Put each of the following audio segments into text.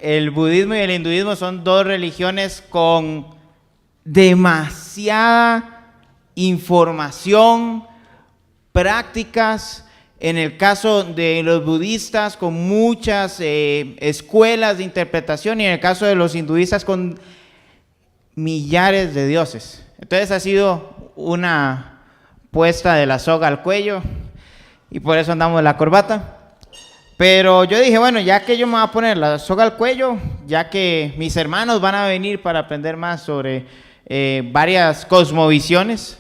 el budismo y el hinduismo son dos religiones con demasiada información, prácticas. En el caso de los budistas, con muchas escuelas de interpretación, y en el caso de los hinduistas, con millares de dioses. Entonces ha sido una puesta de la soga al cuello, y por eso andamos de la corbata. Pero yo dije, bueno, ya que yo me voy a poner la soga al cuello, ya que mis hermanos van a venir para aprender más sobre varias cosmovisiones,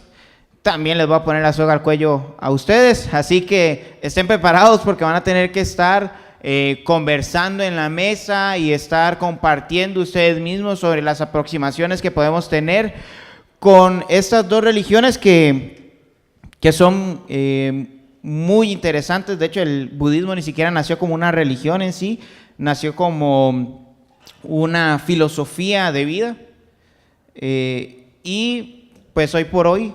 también les voy a poner la soga al cuello a ustedes. Así que estén preparados, porque van a tener que estar conversando en la mesa y estar compartiendo ustedes mismos sobre las aproximaciones que podemos tener con estas dos religiones que son muy interesantes. De hecho, el budismo ni siquiera nació como una religión en sí, nació como una filosofía de vida. Y pues hoy por hoy,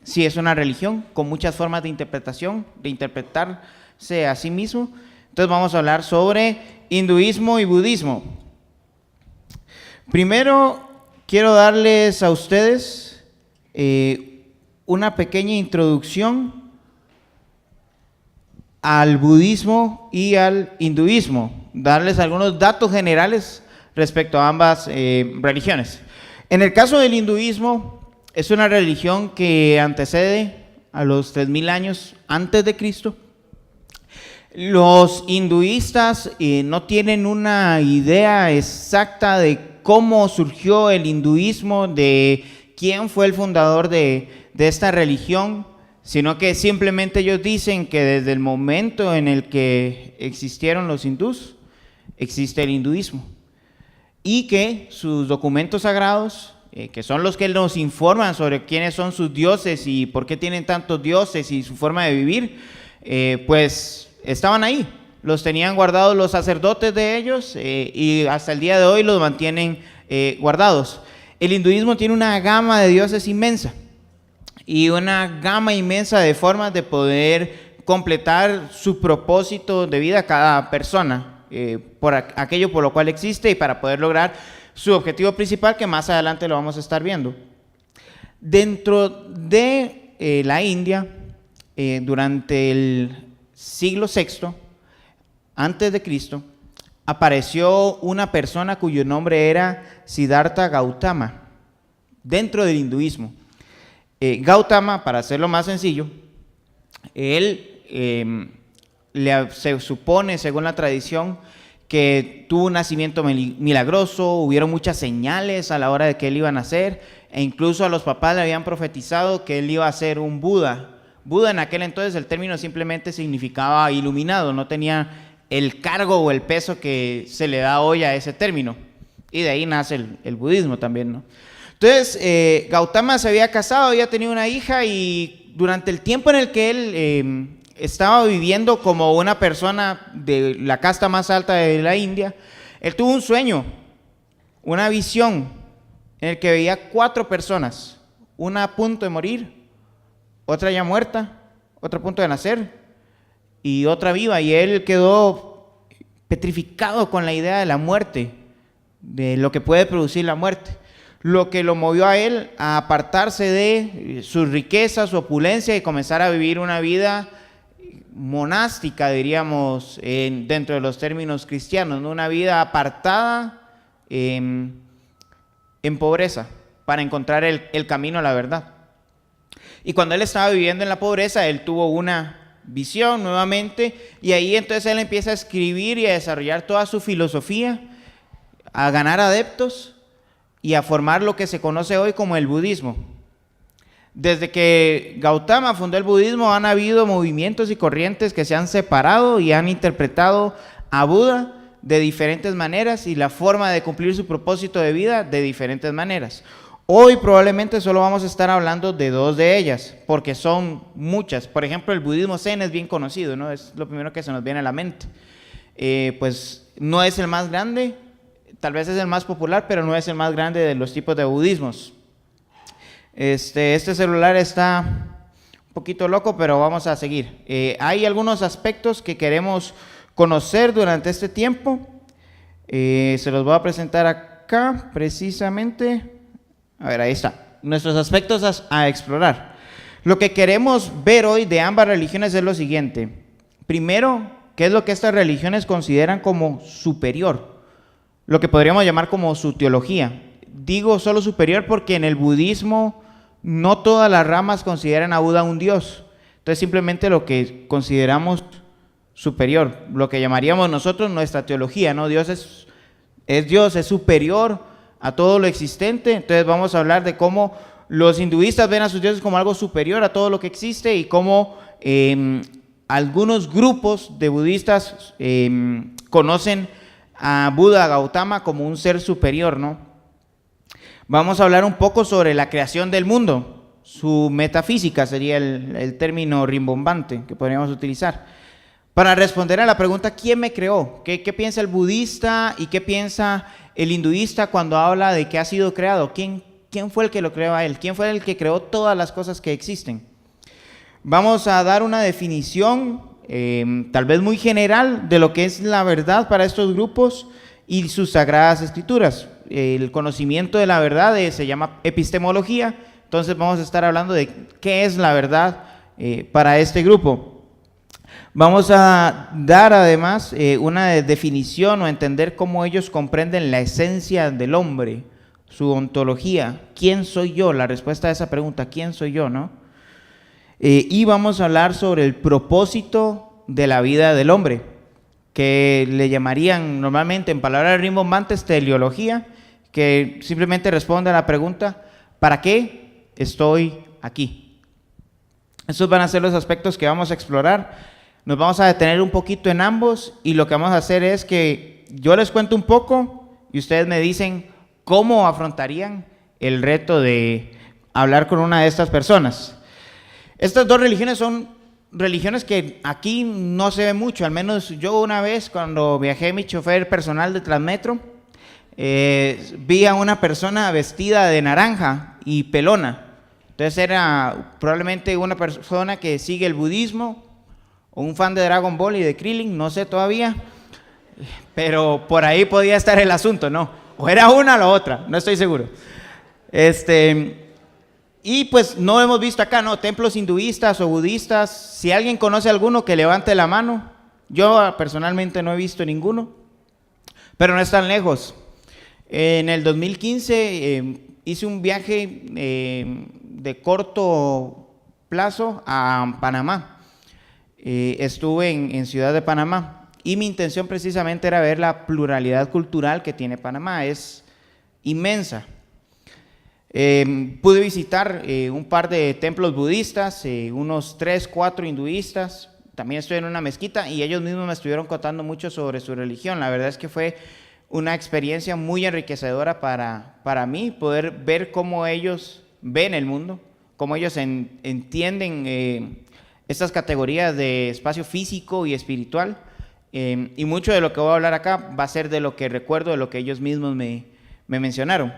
sí es una religión con muchas formas de interpretación, de interpretarse a sí mismo. Entonces vamos a hablar sobre hinduismo y budismo. Primero, quiero darles a ustedes una pequeña introducción al budismo y al hinduismo, darles algunos datos generales respecto a ambas religiones. En el caso del hinduismo, es una religión que antecede a los 3000 años antes de Cristo. Los hinduistas no tienen una idea exacta de cómo surgió el hinduismo, de quién fue el fundador de esta religión, sino que simplemente ellos dicen que desde el momento en el que existieron los hindús, existe el hinduismo, y que sus documentos sagrados, que son los que nos informan sobre quiénes son sus dioses y por qué tienen tantos dioses y su forma de vivir, pues estaban ahí, los tenían guardados los sacerdotes de ellos, y hasta el día de hoy los mantienen guardados. El hinduismo tiene una gama de dioses inmensa y una gama inmensa de formas de poder completar su propósito de vida cada persona, por aquello por lo cual existe y para poder lograr su objetivo principal, que más adelante lo vamos a estar viendo. Dentro de la India, durante el siglo VI antes de Cristo, apareció una persona cuyo nombre era Siddhartha Gautama, dentro del hinduismo. Gautama, para hacerlo más sencillo, él se supone, según la tradición, que tuvo un nacimiento milagroso, hubieron muchas señales a la hora de que él iba a nacer, e incluso a los papás le habían profetizado que él iba a ser un Buda. Buda en aquel entonces, el término simplemente significaba iluminado, no tenía el cargo o el peso que se le da hoy a ese término, y de ahí nace el budismo también, ¿no? Entonces, Gautama se había casado, había tenido una hija, y durante el tiempo en el que él estaba viviendo como una persona de la casta más alta de la India, él tuvo un sueño, una visión, en el que veía 4 personas, una a punto de morir, otra ya muerta, otra a punto de nacer y otra viva, y él quedó petrificado con la idea de la muerte, de lo que puede producir la muerte, lo que lo movió a él a apartarse de sus riquezas, su opulencia, y comenzar a vivir una vida monástica, diríamos, dentro de los términos cristianos, ¿no? Una vida apartada en pobreza, para encontrar el camino a la verdad. Y cuando él estaba viviendo en la pobreza, él tuvo una visión nuevamente, y ahí entonces él empieza a escribir y a desarrollar toda su filosofía, a ganar adeptos y a formar lo que se conoce hoy como el budismo. Desde que Gautama fundó el budismo, han habido movimientos y corrientes que se han separado y han interpretado a Buda de diferentes maneras y la forma de cumplir su propósito de vida de diferentes maneras. Hoy probablemente solo vamos a estar hablando de 2 de ellas, porque son muchas. Por ejemplo, el budismo zen es bien conocido, ¿no? Es lo primero que se nos viene a la mente. Pues no es el más grande, tal vez es el más popular, pero no es el más grande de los tipos de budismos. Este celular está un poquito loco, pero vamos a seguir. Hay algunos aspectos que queremos conocer durante este tiempo. Se los voy a presentar acá precisamente. A ver, ahí está. Nuestros aspectos a explorar. Lo que queremos ver hoy de ambas religiones es lo siguiente. Primero, ¿qué es lo que estas religiones consideran como superior? Lo que podríamos llamar como su teología. Digo solo superior porque en el budismo no todas las ramas consideran a Buda un dios. Entonces simplemente lo que consideramos superior, lo que llamaríamos nosotros nuestra teología, ¿no? Dios es Dios, es superior a todo lo existente. Entonces vamos a hablar de cómo los hinduistas ven a sus dioses como algo superior a todo lo que existe y cómo algunos grupos de budistas conocen a Buda Gautama como un ser superior, ¿no? Vamos a hablar un poco sobre la creación del mundo, su metafísica sería el término rimbombante que podríamos utilizar. Para responder a la pregunta, ¿quién me creó? ¿Qué piensa el budista y qué piensa el hinduista cuando habla de que ha sido creado? ¿Quién fue el que lo creó a él? ¿Quién fue el que creó todas las cosas que existen? Vamos a dar una definición tal vez muy general de lo que es la verdad para estos grupos y sus sagradas escrituras. El conocimiento de la verdad se llama epistemología, entonces vamos a estar hablando de qué es la verdad para este grupo. Vamos a dar además una definición o entender cómo ellos comprenden la esencia del hombre, su ontología. ¿Quién soy yo? La respuesta a esa pregunta, ¿quién soy yo, no? Y vamos a hablar sobre el propósito de la vida del hombre, que le llamarían normalmente en palabras rimbombantes teleología, que simplemente responde a la pregunta, ¿para qué estoy aquí? Estos van a ser los aspectos que vamos a explorar. Nos vamos a detener un poquito en ambos y lo que vamos a hacer es que yo les cuento un poco y ustedes me dicen cómo afrontarían el reto de hablar con una de estas personas. Estas dos religiones son religiones que aquí no se ve mucho, al menos yo una vez cuando viajé mi chofer personal de Transmetro, vi a una persona vestida de naranja y pelona. Entonces era probablemente una persona que sigue el budismo o un fan de Dragon Ball y de Krillin, no sé todavía, pero por ahí podía estar el asunto, ¿no? O era una o la otra, no estoy seguro. Y pues no hemos visto acá, ¿no? Templos hinduistas o budistas. Si alguien conoce alguno, que levante la mano. Yo personalmente no he visto ninguno, pero no están lejos. En el 2015 hice un viaje de corto plazo a Panamá. Estuve en Ciudad de Panamá y mi intención precisamente era ver la pluralidad cultural que tiene Panamá. Es inmensa. Pude visitar un par de templos budistas, unos 3, 4 hinduistas. También estuve en una mezquita y ellos mismos me estuvieron contando mucho sobre su religión. La verdad es que fue una experiencia muy enriquecedora para mí, poder ver cómo ellos ven el mundo, cómo ellos entienden estas categorías de espacio físico y espiritual. Y mucho de lo que voy a hablar acá va a ser de lo que recuerdo, de lo que ellos mismos me mencionaron.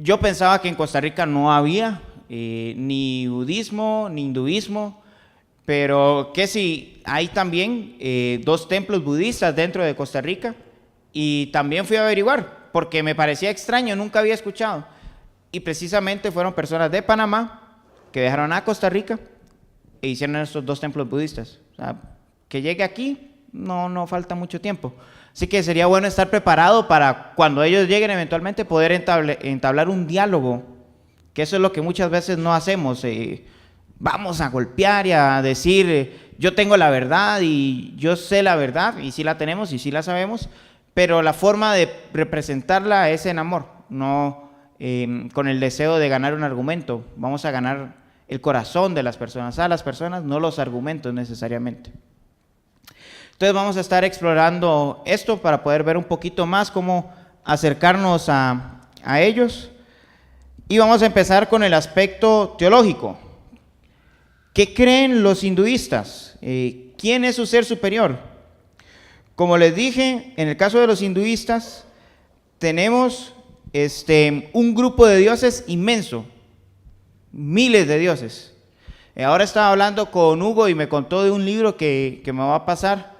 Yo pensaba que en Costa Rica no había ni budismo ni hinduismo, pero que sí, hay también 2 templos budistas dentro de Costa Rica y también fui a averiguar porque me parecía extraño, nunca había escuchado. Y precisamente fueron personas de Panamá que viajaron a Costa Rica e hicieron estos 2 templos budistas. O sea, que llegue aquí no falta mucho tiempo. Así que sería bueno estar preparado para cuando ellos lleguen eventualmente poder entablar un diálogo, que eso es lo que muchas veces no hacemos. Vamos a golpear y a decir, yo tengo la verdad y yo sé la verdad, y sí la tenemos y sí la sabemos, pero la forma de representarla es en amor, no con el deseo de ganar un argumento. Vamos a ganar el corazón de las personas, a las personas, no los argumentos necesariamente. Entonces vamos a estar explorando esto para poder ver un poquito más cómo acercarnos a ellos. Y vamos a empezar con el aspecto teológico. ¿Qué creen los hinduistas? ¿Quién es su ser superior? Como les dije, en el caso de los hinduistas, tenemos un grupo de dioses inmenso, miles de dioses. Ahora estaba hablando con Hugo y me contó de un libro que me va a pasar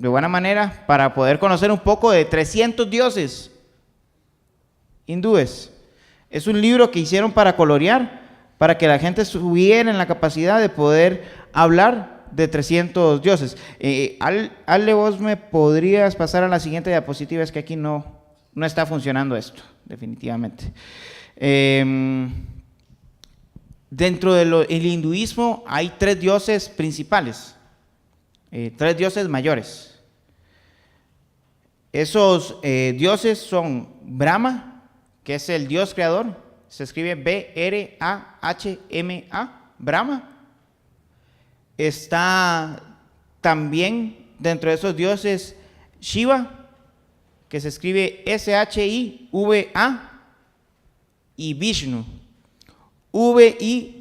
de buena manera para poder conocer un poco de 300 dioses hindúes. Es un libro que hicieron para colorear, para que la gente estuviera en la capacidad de poder hablar de 300 dioses. Ale, vos me podrías pasar a la siguiente diapositiva, es que aquí no está funcionando esto, definitivamente. Dentro del hinduismo hay 3 dioses principales, 3 dioses mayores. Esos dioses son Brahma, que es el Dios creador, se escribe B-R-A-H-M-A, Brahma. Está también dentro de esos dioses Shiva, que se escribe S-H-I-V-A, y Vishnu, V-I-S-H-N-U.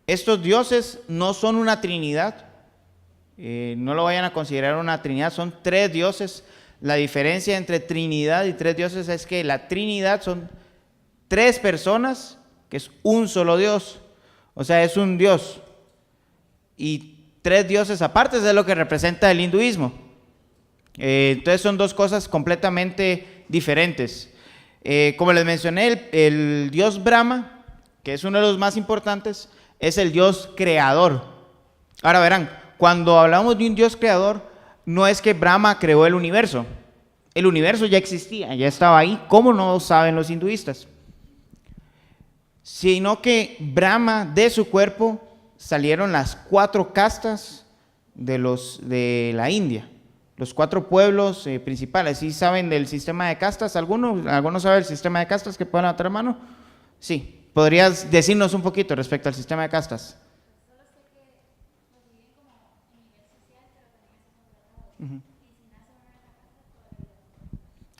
Estos dioses no son una trinidad, no lo vayan a considerar una trinidad, son 3 dioses. La diferencia entre Trinidad y 3 dioses es que la Trinidad son 3 personas, que es un solo Dios. O sea, es un Dios. Y 3 dioses aparte, es lo que representa el hinduismo. Entonces son 2 cosas completamente diferentes. Como les mencioné, el Dios Brahma, que es uno de los más importantes, es el Dios creador. Ahora verán, cuando hablamos de un Dios creador, no es que Brahma creó el universo ya existía, ya estaba ahí, como no saben los hinduistas, sino que Brahma, de su cuerpo salieron las 4 castas de la India, los 4 pueblos principales. ¿Sí saben del sistema de castas? ¿Alguno sabe el sistema de castas que puedan levantar mano? Sí, ¿podrías decirnos un poquito respecto al sistema de castas?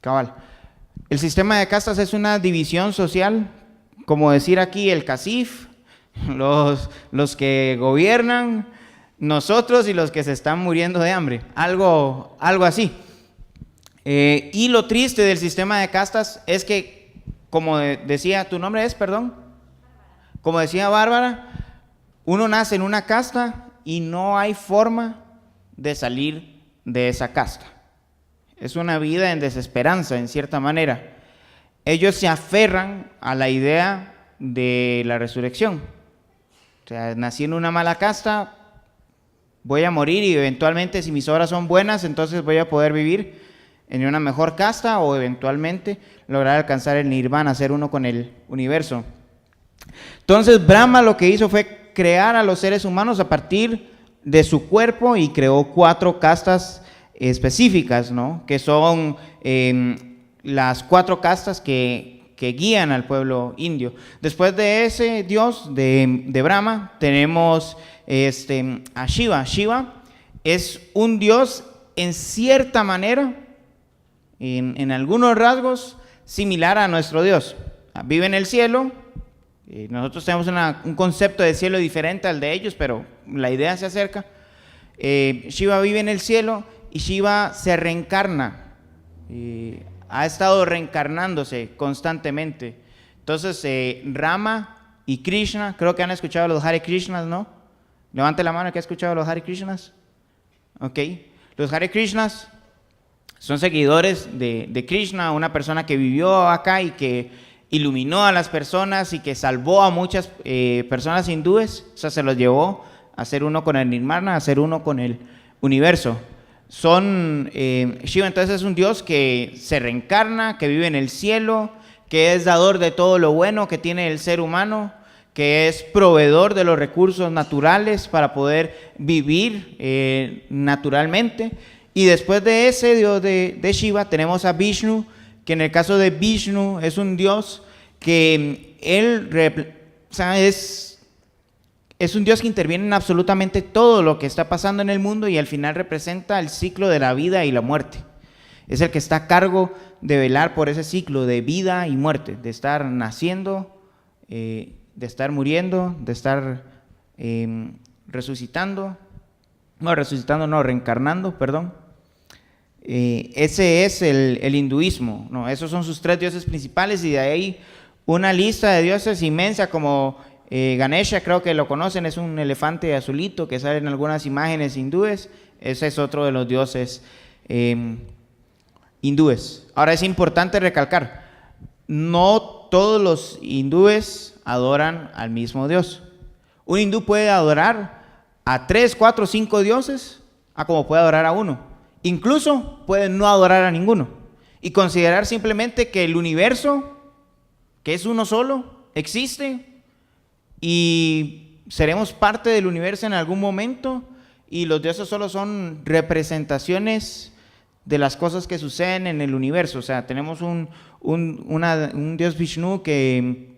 Cabal. El sistema de castas es una división social, como decir aquí el CACIF, los que gobiernan, nosotros y los que se están muriendo de hambre, algo así. Y lo triste del sistema de castas es que, como decía, ¿tu nombre es, perdón? Como decía Bárbara, uno nace en una casta y no hay forma de salir de esa casta. Es una vida en desesperanza, en cierta manera. Ellos se aferran a la idea de la resurrección. O sea, nací en una mala casta, voy a morir y eventualmente, si mis obras son buenas, entonces voy a poder vivir en una mejor casta o eventualmente lograr alcanzar el nirvana, ser uno con el universo. Entonces Brahma lo que hizo fue crear a los seres humanos a partir de su cuerpo y creó 4 castas específicas, ¿no? Que son las 4 castas que guían al pueblo indio. Después de ese dios de Brahma tenemos a Shiva. Shiva es un dios en cierta manera, en algunos rasgos, similar a nuestro Dios. Vive en el cielo. Nosotros tenemos un concepto de cielo diferente al de ellos, pero la idea se acerca. Shiva vive en el cielo y Shiva se reencarna. Ha estado reencarnándose constantemente. Entonces, Rama y Krishna, creo que han escuchado los Hare Krishnas, ¿no? Levante la mano que ha escuchado los Hare Krishnas. Ok. Los Hare Krishnas son seguidores de Krishna, una persona que vivió acá y que iluminó a las personas y que salvó a muchas personas hindúes. O sea, se los llevó a ser uno con el nirvana, a ser uno con el universo. Shiva entonces es un dios que se reencarna, que vive en el cielo, que es dador de todo lo bueno que tiene el ser humano, que es proveedor de los recursos naturales para poder vivir naturalmente. Y después de ese dios de Shiva tenemos a Vishnu, que en el caso de Vishnu es un dios que es un dios que interviene en absolutamente todo lo que está pasando en el mundo y al final representa el ciclo de la vida y la muerte. Es el que está a cargo de velar por ese ciclo de vida y muerte, de estar naciendo, de estar muriendo, de estar reencarnando, perdón. Ese es el hinduismo, ¿no? Esos son sus 3 dioses principales y de ahí una lista de dioses inmensa como Ganesha, creo que lo conocen, es un elefante azulito que sale en algunas imágenes hindúes. Ese es otro de los dioses hindúes. Ahora es importante recalcar, no todos los hindúes adoran al mismo Dios. Un hindú puede adorar a 3, 4, 5 dioses, como puede adorar a uno. Incluso puede no adorar a ninguno y considerar simplemente que el universo, que es uno solo, existe y seremos parte del universo en algún momento, y los dioses solo son representaciones de las cosas que suceden en el universo. O sea, tenemos un dios Vishnu que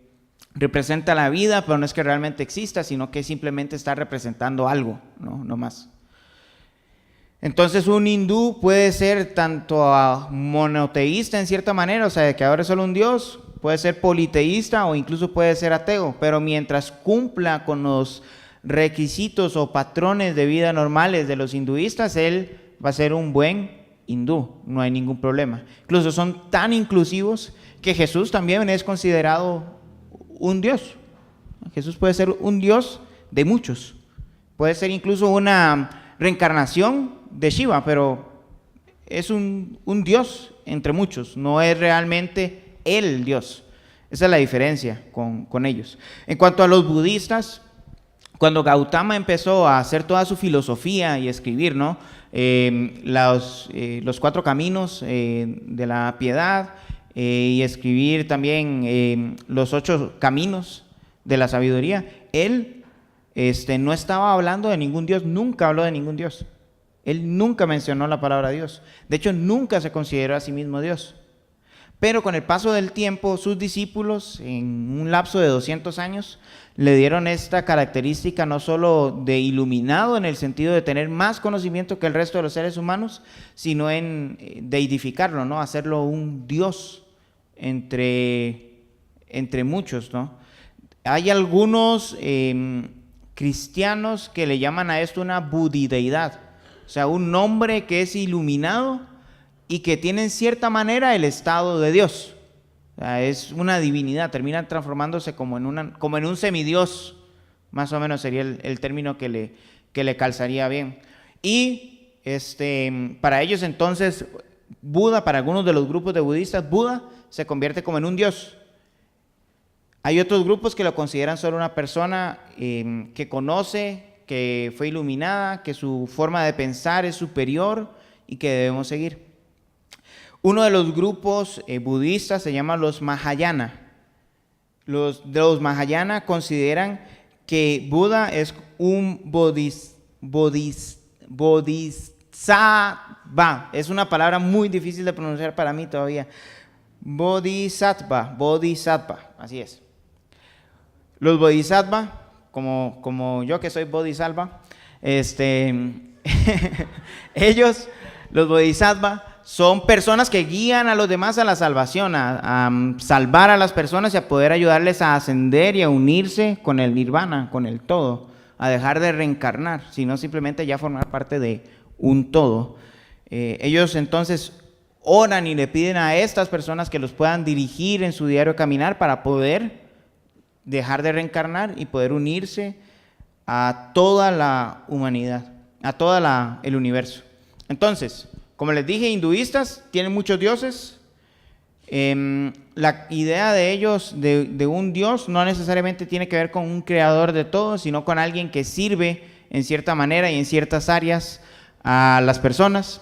representa la vida, pero no es que realmente exista, sino que simplemente está representando algo, no más. Entonces un hindú puede ser tanto monoteísta en cierta manera, o sea, que adora solo un dios, puede ser politeísta o incluso puede ser ateo, pero mientras cumpla con los requisitos o patrones de vida normales de los hinduistas, él va a ser un buen hindú, no hay ningún problema. Incluso son tan inclusivos que Jesús también es considerado un dios. Jesús puede ser un dios de muchos, puede ser incluso una reencarnación de Shiva, pero es un dios entre muchos, no es realmente el dios. Esa es la diferencia con ellos. En cuanto a los budistas, cuando Gautama empezó a hacer toda su filosofía y escribir, ¿no? Los 4 caminos de la piedad, y escribir también los 8 caminos de la sabiduría, él no estaba hablando de ningún dios, nunca habló de ningún dios. Él nunca mencionó la palabra Dios. De hecho, nunca se consideró a sí mismo Dios. Pero con el paso del tiempo, sus discípulos, en un lapso de 200 años, le dieron esta característica no solo de iluminado en el sentido de tener más conocimiento que el resto de los seres humanos, sino en deidificarlo, ¿no? Hacerlo un Dios entre muchos, ¿no? Hay algunos cristianos que le llaman a esto una budideidad, o sea, un hombre que es iluminado y que tiene en cierta manera el estado de Dios. O sea, es una divinidad, termina transformándose como en un semidios, más o menos sería el término que le calzaría bien. Y para ellos entonces, Buda, para algunos de los grupos de budistas, Buda se convierte como en un dios. Hay otros grupos que lo consideran solo una persona que conoce, que fue iluminada, que su forma de pensar es superior y que debemos seguir. Uno de los grupos budistas se llama los Mahayana. Los Mahayana consideran que Buda es un bodhisattva. Es una palabra muy difícil de pronunciar para mí todavía. Bodhisattva, así es. Los bodhisattva, como yo que soy bodhisattva, ellos, los bodhisattva, son personas que guían a los demás a la salvación, a salvar a las personas y a poder ayudarles a ascender y a unirse con el nirvana, con el todo, a dejar de reencarnar, sino simplemente ya formar parte de un todo. Ellos entonces oran y le piden a estas personas que los puedan dirigir en su diario caminar para poder dejar de reencarnar y poder unirse a toda la humanidad, a todo el universo. Entonces, como les dije, hinduistas tienen muchos dioses. La idea de ellos de un dios no necesariamente tiene que ver con un creador de todo, sino con alguien que sirve en cierta manera y en ciertas áreas a las personas.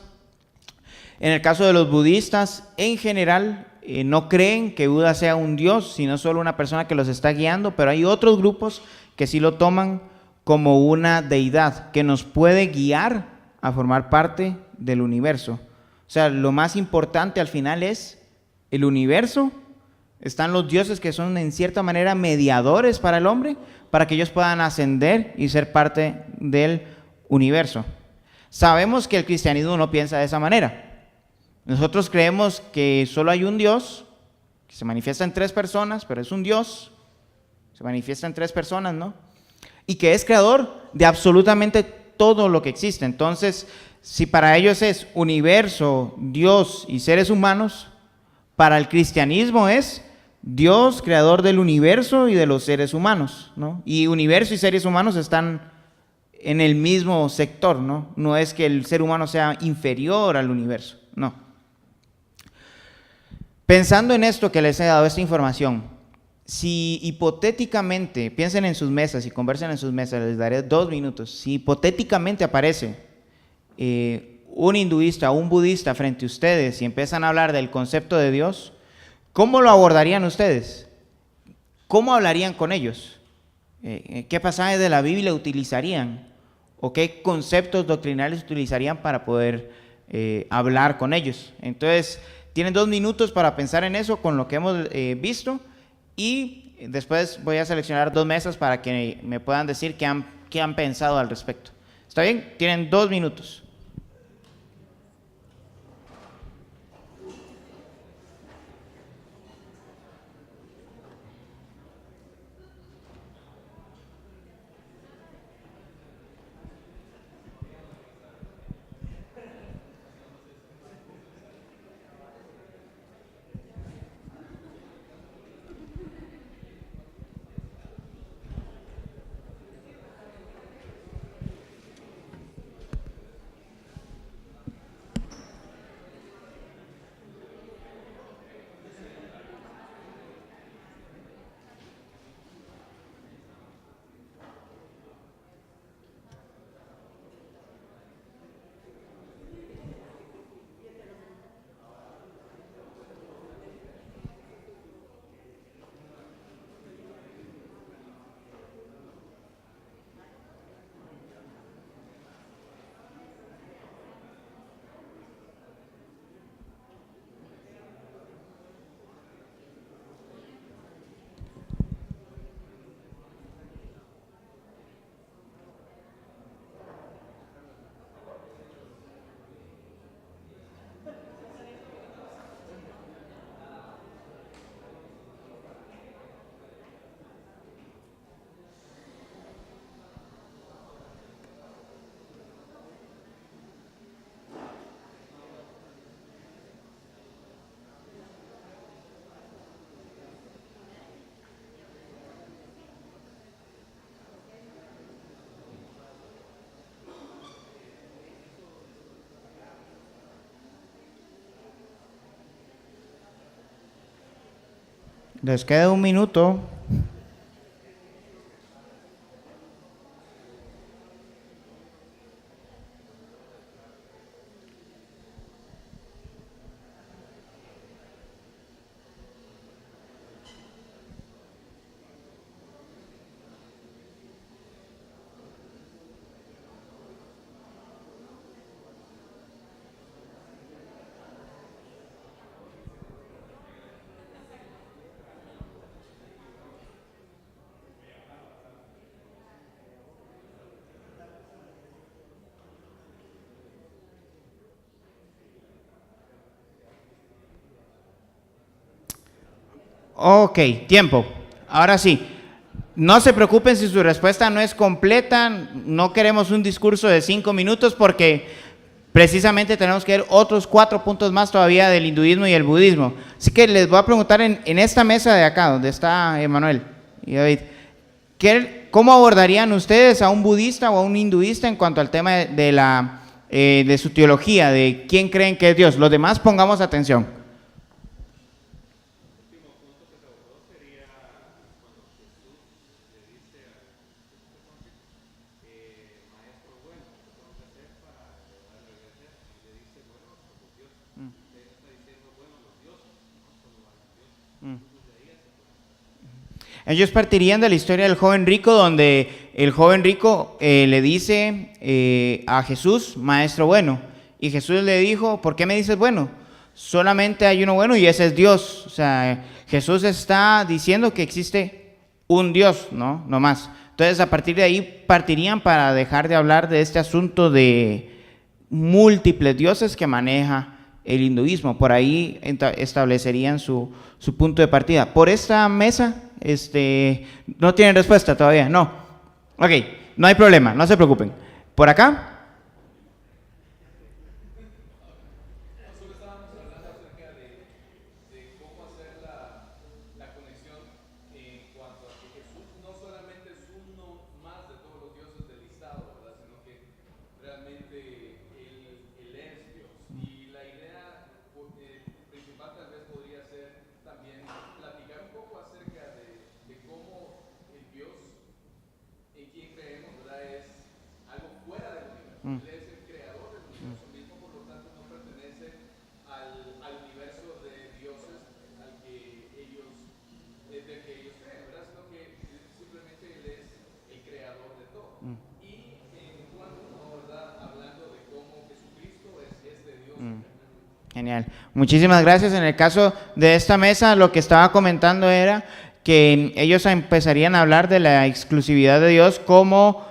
En el caso de los budistas, en general, no creen que Buda sea un dios, sino solo una persona que los está guiando, pero hay otros grupos que sí lo toman como una deidad que nos puede guiar a formar parte del universo. O sea, lo más importante al final es el universo. Están los dioses que son en cierta manera mediadores para el hombre, para que ellos puedan ascender y ser parte del universo. Sabemos que el cristianismo no piensa de esa manera. Nosotros creemos que solo hay un Dios, que se manifiesta en 3 personas, pero es un Dios, se manifiesta en 3 personas, ¿no? Y que es creador de absolutamente todo lo que existe. Entonces, si para ellos es universo, Dios y seres humanos, para el cristianismo es Dios, creador del universo y de los seres humanos, ¿no? Y universo y seres humanos están en el mismo sector, ¿no? No es que el ser humano sea inferior al universo, no. Pensando en esto que les he dado, esta información, si hipotéticamente, piensen en sus mesas y conversen en sus mesas, les daré 2 minutos, si hipotéticamente aparece un hinduista o un budista frente a ustedes y empiezan a hablar del concepto de Dios, ¿cómo lo abordarían ustedes? ¿Cómo hablarían con ellos? ¿Qué pasajes de la Biblia utilizarían? ¿O qué conceptos doctrinales utilizarían para poder hablar con ellos? Entonces, tienen 2 minutos para pensar en eso con lo que hemos visto, y después voy a seleccionar 2 mesas para que me puedan decir qué han pensado al respecto. ¿Está bien? Tienen 2 minutos. Les queda 1 minuto. Ok, tiempo. Ahora sí, no se preocupen si su respuesta no es completa, no queremos un discurso de 5 minutos porque precisamente tenemos que ver otros 4 puntos más todavía del hinduismo y el budismo. Así que les voy a preguntar en esta mesa de acá, donde está Emanuel y David, ¿cómo abordarían ustedes a un budista o a un hinduista en cuanto al tema de su teología, de quién creen que es Dios? Los demás pongamos atención. Ellos partirían de la historia del joven rico, donde el joven rico le dice a Jesús, maestro bueno, y Jesús le dijo, ¿por qué me dices bueno? Solamente hay uno bueno y ese es Dios. O sea, Jesús está diciendo que existe un Dios, ¿no? No más. Entonces, a partir de ahí partirían para dejar de hablar de este asunto de múltiples dioses que maneja el hinduismo. Por ahí establecerían su punto de partida. Por esta mesa, no tienen respuesta todavía, no. Ok, no hay problema, no se preocupen. Por acá. Mm. Él es el creador del universo mismo, por lo tanto no pertenece al universo de dioses del que ellos creen, ¿verdad? Sino que simplemente Él es el creador de todo. Y en cuanto, ¿no? ¿Verdad? Hablando de cómo Jesucristo es este Dios. Genial. Muchísimas gracias. En el caso de esta mesa, lo que estaba comentando era que ellos empezarían a hablar de la exclusividad de Dios como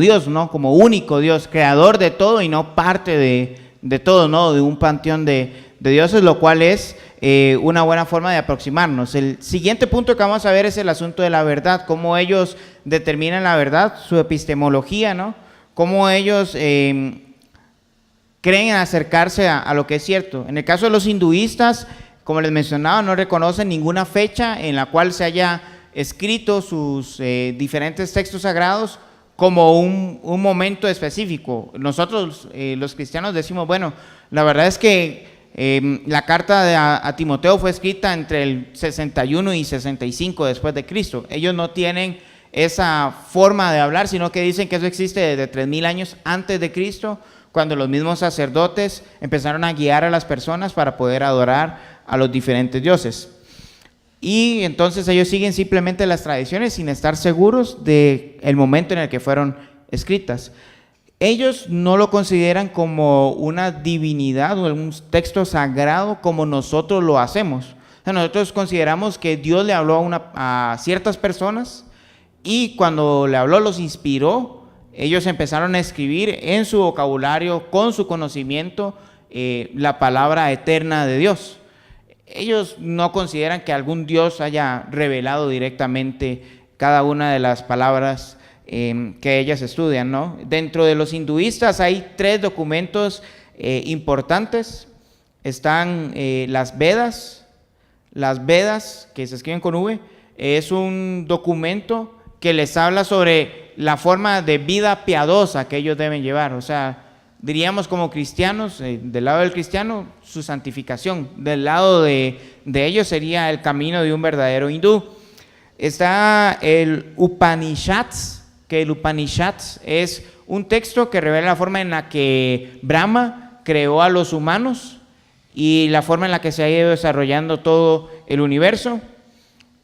Dios, ¿no? Como único Dios, creador de todo y no parte de todo, ¿no? De un panteón de dioses, lo cual es una buena forma de aproximarnos. El siguiente punto que vamos a ver es el asunto de la verdad, cómo ellos determinan la verdad, su epistemología, ¿no? Cómo ellos creen en acercarse a lo que es cierto. En el caso de los hinduistas, como les mencionaba, no reconocen ninguna fecha en la cual se haya escrito sus diferentes textos sagrados como un momento específico. Nosotros, los cristianos, decimos, bueno, la verdad es que la carta a Timoteo fue escrita entre el 61 y 65 después de Cristo. Ellos no tienen esa forma de hablar, sino que dicen que eso existe desde 3000 años antes de Cristo, cuando los mismos sacerdotes empezaron a guiar a las personas para poder adorar a los diferentes dioses. Y entonces ellos siguen simplemente las tradiciones sin estar seguros del momento en el que fueron escritas. Ellos no lo consideran como una divinidad o un texto sagrado como nosotros lo hacemos. O sea, nosotros consideramos que Dios le habló a ciertas personas y cuando le habló los inspiró. Ellos empezaron a escribir en su vocabulario, con su conocimiento, la palabra eterna de Dios. Ellos no consideran que algún Dios haya revelado directamente cada una de las palabras que ellas estudian, ¿no? Dentro de los hinduistas hay 3 documentos importantes. Están las Vedas. Las Vedas, que se escriben con V, es un documento que les habla sobre la forma de vida piadosa que ellos deben llevar. O sea, diríamos como cristianos, del lado del cristiano, su santificación. Del lado de ellos sería el camino de un verdadero hindú. Está el Upanishads, que el Upanishads es un texto que revela la forma en la que Brahma creó a los humanos y la forma en la que se ha ido desarrollando todo el universo.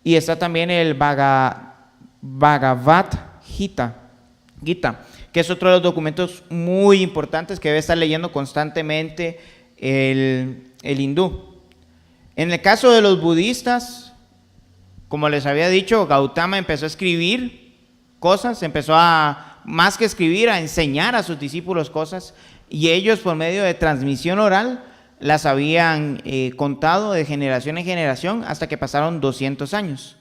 Y está también el Bhagavad Gita, que es otro de los documentos muy importantes que debe estar leyendo constantemente el hindú. En el caso de los budistas, como les había dicho, Gautama empezó a escribir cosas, empezó más que escribir, a enseñar a sus discípulos cosas, y ellos por medio de transmisión oral las habían contado de generación en generación hasta que pasaron 200 años.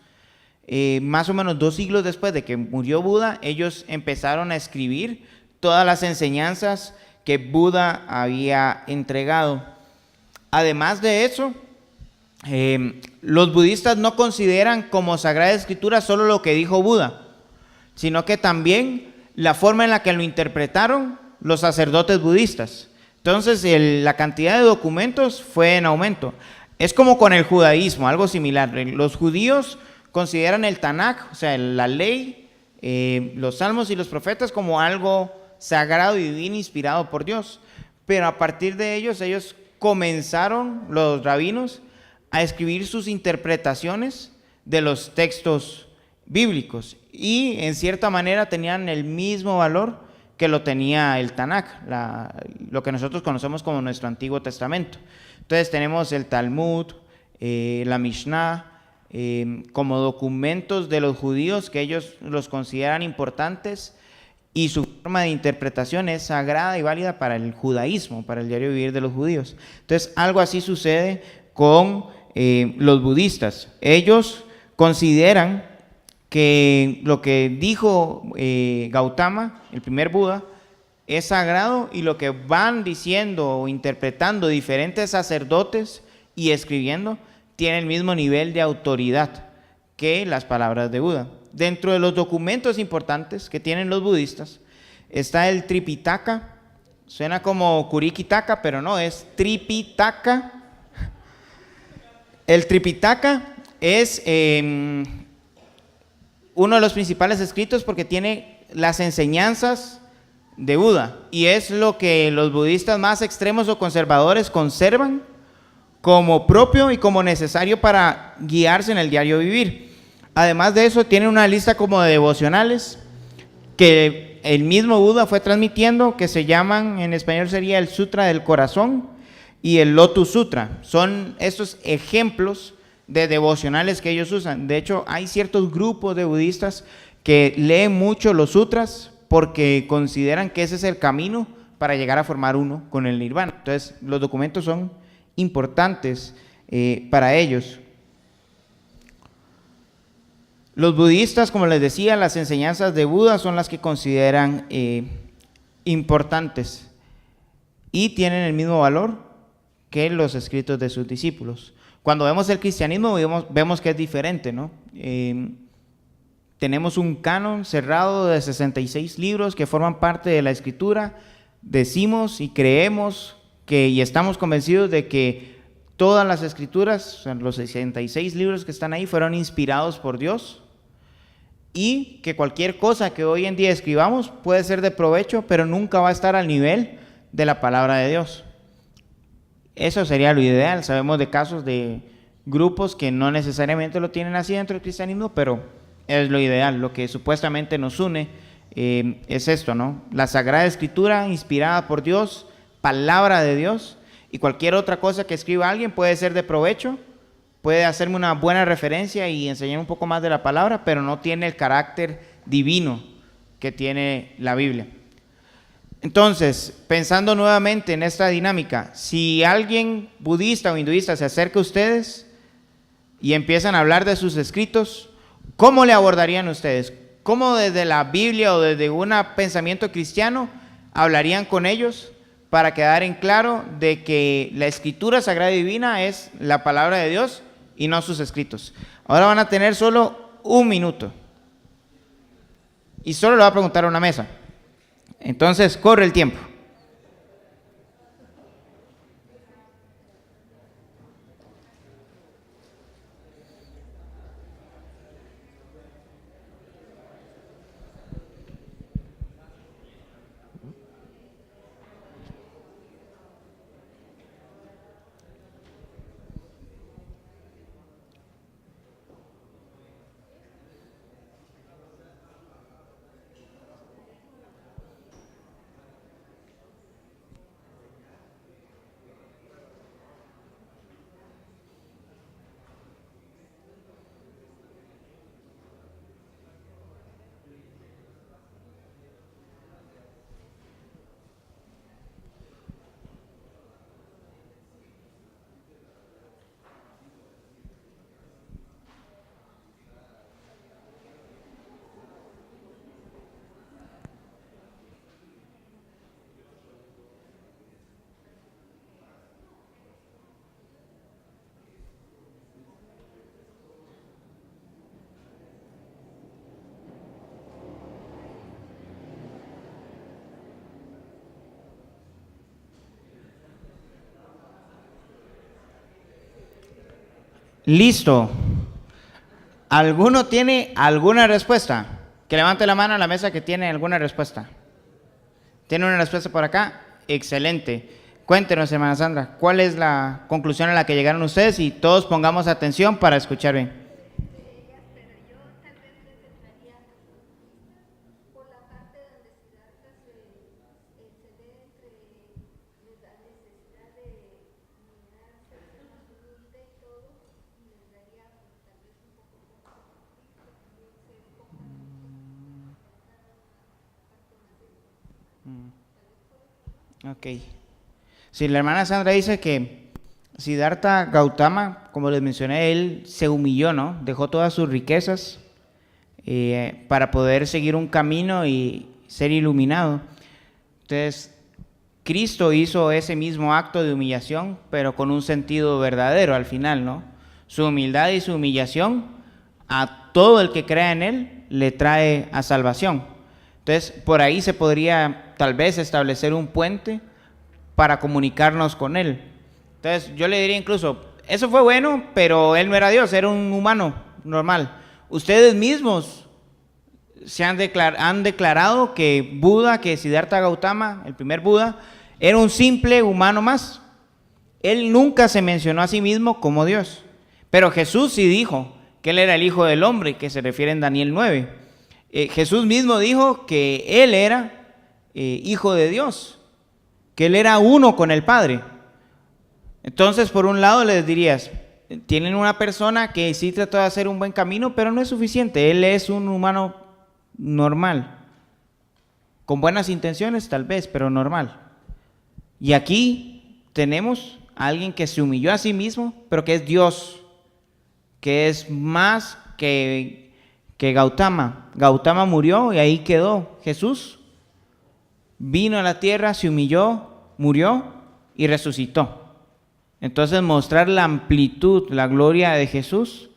Más o menos 2 siglos después de que murió Buda, ellos empezaron a escribir todas las enseñanzas que Buda había entregado. Además de eso, los budistas no consideran como Sagrada Escritura solo lo que dijo Buda, sino que también la forma en la que lo interpretaron los sacerdotes budistas. Entonces, la cantidad de documentos fue en aumento. Es como con el judaísmo, algo similar. Los judíos consideran el Tanaj, o sea, la ley, los salmos y los profetas como algo sagrado y divino inspirado por Dios. Pero a partir de ellos comenzaron, los rabinos, a escribir sus interpretaciones de los textos bíblicos. Y en cierta manera tenían el mismo valor que lo tenía el Tanaj, lo que nosotros conocemos como nuestro Antiguo Testamento. Entonces tenemos el Talmud, la Mishnah, como documentos de los judíos que ellos los consideran importantes, y su forma de interpretación es sagrada y válida para el judaísmo, para el diario vivir de los judíos. Entonces algo así sucede con los budistas. Ellos consideran que lo que dijo Gautama, el primer Buda, es sagrado, y lo que van diciendo o interpretando diferentes sacerdotes y escribiendo tiene el mismo nivel de autoridad que las palabras de Buda. Dentro de los documentos importantes que tienen los budistas está el Tripitaka. Suena como Kurikitaka, pero no, es Tripitaka. El Tripitaka es uno de los principales escritos porque tiene las enseñanzas de Buda, y es lo que los budistas más extremos o conservadores conservan como propio y como necesario para guiarse en el diario vivir. Además de eso, tiene una lista como de devocionales que el mismo Buda fue transmitiendo, que se llaman, en español sería el Sutra del Corazón y el Lotus Sutra. Son estos ejemplos de devocionales que ellos usan. De hecho, hay ciertos grupos de budistas que leen mucho los sutras porque consideran que ese es el camino para llegar a formar uno con el nirvana. Entonces, los documentos son importantes para ellos. Los budistas, como les decía, las enseñanzas de Buda son las que consideran importantes y tienen el mismo valor que los escritos de sus discípulos. Cuando vemos el cristianismo vemos que es diferente, ¿no? Tenemos un canon cerrado de 66 libros que forman parte de la Escritura. Decimos y creemos y estamos convencidos de que todas las Escrituras, o sea, los 66 libros que están ahí, fueron inspirados por Dios, y que cualquier cosa que hoy en día escribamos puede ser de provecho, pero nunca va a estar al nivel de la palabra de Dios. Eso sería lo ideal. Sabemos de casos de grupos que no necesariamente lo tienen así dentro del cristianismo, pero es lo ideal. Lo que supuestamente nos une es esto, ¿no? La Sagrada Escritura, inspirada por Dios, palabra de Dios, y cualquier otra cosa que escriba alguien puede ser de provecho, puede hacerme una buena referencia y enseñar un poco más de la palabra, pero no tiene el carácter divino que tiene la Biblia. Entonces, pensando nuevamente en esta dinámica, si alguien budista o hinduista se acerca a ustedes y empiezan a hablar de sus escritos, ¿cómo le abordarían ustedes? ¿Cómo desde la Biblia o desde un pensamiento cristiano hablarían con ellos para quedar en claro de que la Escritura Sagrada y Divina es la palabra de Dios y no sus escritos? Ahora van a tener solo un minuto y solo le va a preguntar a una mesa. Entonces, corre el tiempo. Listo. ¿Alguno tiene alguna respuesta? Que levante la mano a la mesa que tiene alguna respuesta. ¿Tiene una respuesta por acá? Excelente. Cuéntenos, hermana Sandra, ¿cuál es la conclusión a la que llegaron ustedes? Y todos pongamos atención para escuchar bien. Ok. Si la hermana Sandra dice que Siddhartha Gautama, como les mencioné, él se humilló, ¿no? Dejó todas sus riquezas para poder seguir un camino y ser iluminado. Entonces, Cristo hizo ese mismo acto de humillación, pero con un sentido verdadero al final, ¿no? Su humildad y su humillación a todo el que crea en él le trae a salvación. Entonces, por ahí se podría tal vez establecer un puente para comunicarnos con él. Entonces, yo le diría incluso, eso fue bueno, pero él no era Dios, era un humano normal. Ustedes mismos han declarado que Buda, que Siddhartha Gautama, el primer Buda, era un simple humano más. Él nunca se mencionó a sí mismo como Dios. Pero Jesús sí dijo que él era el Hijo del Hombre, que se refiere en Daniel 9. Jesús mismo dijo que él era Hijo de Dios, que él era uno con el Padre. Entonces, por un lado les dirías, tienen una persona que sí trató de hacer un buen camino, pero no es suficiente. Él es un humano normal, con buenas intenciones tal vez, pero normal. Y aquí tenemos a alguien que se humilló a sí mismo, pero que es Dios, que es más que Gautama. Gautama murió y ahí quedó. Jesús vino a la tierra, se humilló, murió y resucitó. Entonces mostrar la amplitud, la gloria de Jesús,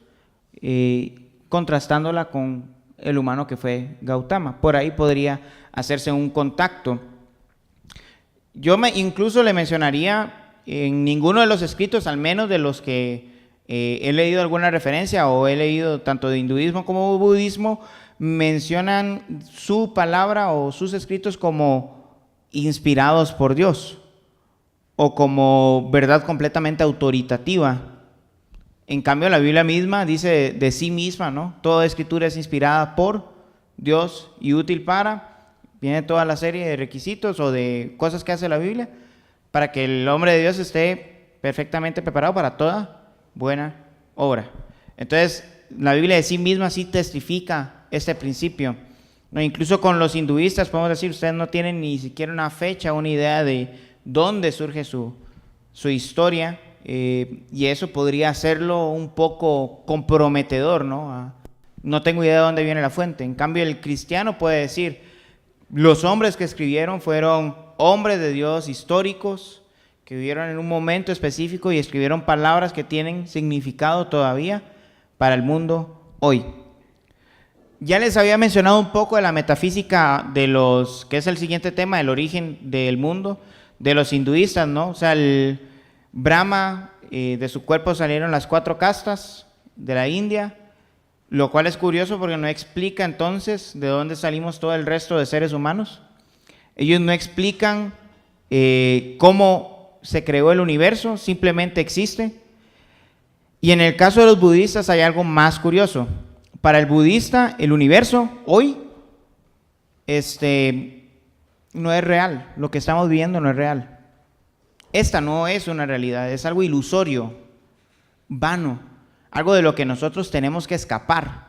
contrastándola con el humano que fue Gautama. Por ahí podría hacerse un contacto. Yo incluso le mencionaría en ninguno de los escritos, al menos de los que he leído alguna referencia o he leído tanto de hinduismo como budismo, mencionan su palabra o sus escritos como inspirados por Dios o como verdad completamente autoritativa. En cambio, la Biblia misma dice de sí misma, ¿no? Toda escritura es inspirada por Dios y útil para, viene toda la serie de requisitos o de cosas que hace la Biblia para que el hombre de Dios esté perfectamente preparado para toda buena obra. Entonces, la Biblia de sí misma sí testifica este principio. No, incluso con los hinduistas podemos decir, ustedes no tienen ni siquiera una fecha, una idea de dónde surge su historia, y eso podría hacerlo un poco comprometedor, ¿no? No tengo idea de dónde viene la fuente. En cambio, el cristiano puede decir, los hombres que escribieron fueron hombres de Dios históricos, que vivieron en un momento específico y escribieron palabras que tienen significado todavía para el mundo hoy. Ya les había mencionado un poco de la metafísica que es el siguiente tema, el origen del mundo, de los hinduistas, ¿no? O sea, el Brahma, de su cuerpo salieron las 4 castas de la India, lo cual es curioso porque no explica entonces de dónde salimos todo el resto de seres humanos. Ellos no explican cómo se creó el universo, simplemente existe. Y en el caso de los budistas hay algo más curioso. Para el budista, el universo hoy no es real. Lo que estamos viviendo no es real. Esta no es una realidad, es algo ilusorio, vano, algo de lo que nosotros tenemos que escapar,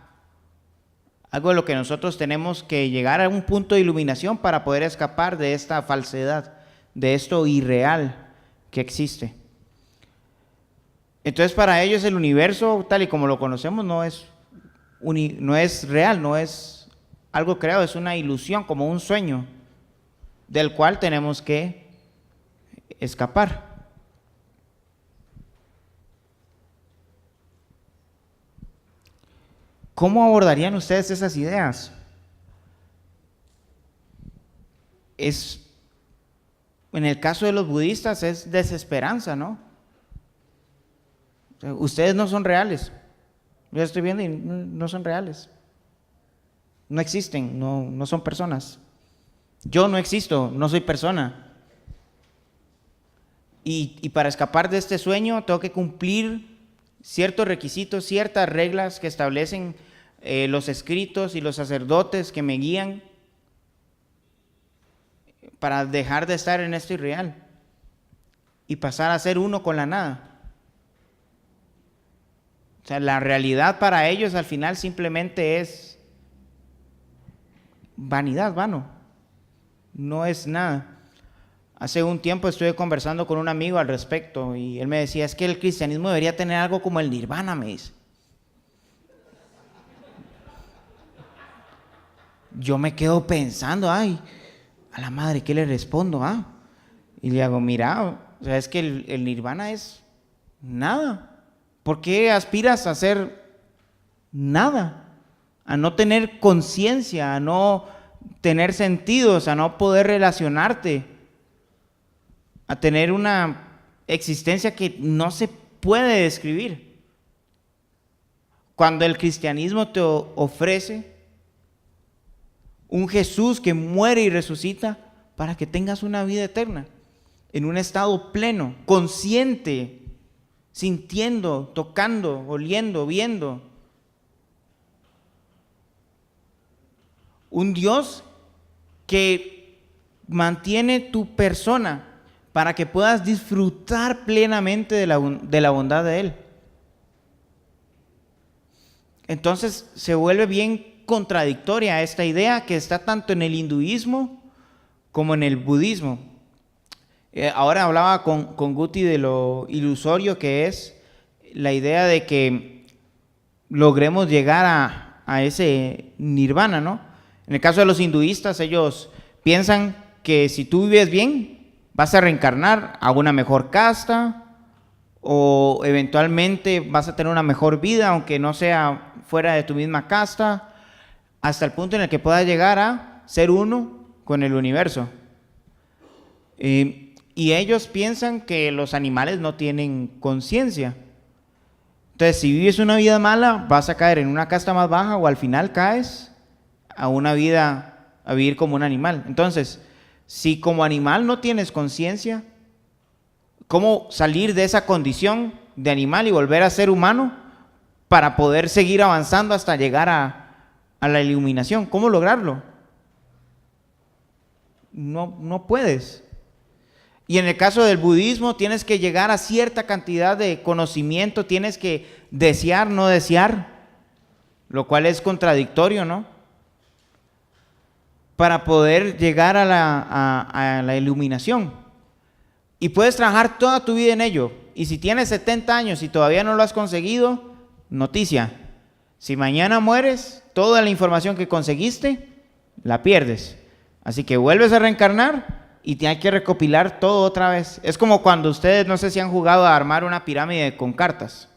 algo de lo que nosotros tenemos que llegar a un punto de iluminación para poder escapar de esta falsedad, de esto irreal que existe. Entonces, para ellos el universo, tal y como lo conocemos, no es real, no es algo creado, es una ilusión, como un sueño del cual tenemos que escapar. ¿Cómo abordarían ustedes esas ideas? En el caso de los budistas es desesperanza, ¿no? O sea, ustedes no son reales. Yo estoy viendo y no son reales. No existen, no son personas. Yo no existo, no soy persona. Y para escapar de este sueño tengo que cumplir ciertos requisitos, ciertas reglas que establecen los escritos y los sacerdotes que me guían para dejar de estar en esto irreal y pasar a ser uno con la nada. O sea, la realidad para ellos al final simplemente es vanidad, vano. No es nada. Hace un tiempo estuve conversando con un amigo al respecto y él me decía, es que el cristianismo debería tener algo como el nirvana, me dice. Yo me quedo pensando, ay, a la madre, ¿qué le respondo? Y le hago, mira, o sea, es que el nirvana es nada. ¿Por qué aspiras a hacer nada? A no tener conciencia, a no tener sentidos, a no poder relacionarte, a tener una existencia que no se puede describir. Cuando el cristianismo te ofrece un Jesús que muere y resucita para que tengas una vida eterna, en un estado pleno, consciente, sintiendo, tocando, oliendo, viendo. Un Dios que mantiene tu persona para que puedas disfrutar plenamente de la bondad de Él. Entonces se vuelve bien contradictoria esta idea que está tanto en el hinduismo como en el budismo. Ahora hablaba con Guti de lo ilusorio que es la idea de que logremos llegar a ese nirvana, ¿no? En el caso de los hinduistas, ellos piensan que si tú vives bien, vas a reencarnar a una mejor casta o eventualmente vas a tener una mejor vida, aunque no sea fuera de tu misma casta, hasta el punto en el que puedas llegar a ser uno con el universo. Y ellos piensan que los animales no tienen conciencia. Entonces, si vives una vida mala, vas a caer en una casta más baja o al final caes a una vida, a vivir como un animal. Entonces, si como animal no tienes conciencia, ¿cómo salir de esa condición de animal y volver a ser humano para poder seguir avanzando hasta llegar a la iluminación? ¿Cómo lograrlo? No puedes. Y en el caso del budismo tienes que llegar a cierta cantidad de conocimiento, tienes que desear, no desear, lo cual es contradictorio, ¿no? Para poder llegar a la iluminación. Y puedes trabajar toda tu vida en ello. Y si tienes 70 años y todavía no lo has conseguido, noticia. Si mañana mueres, toda la información que conseguiste, la pierdes. Así que vuelves a reencarnar y tienes que recopilar todo otra vez. Es como cuando ustedes, no sé si han jugado a armar una pirámide con cartas.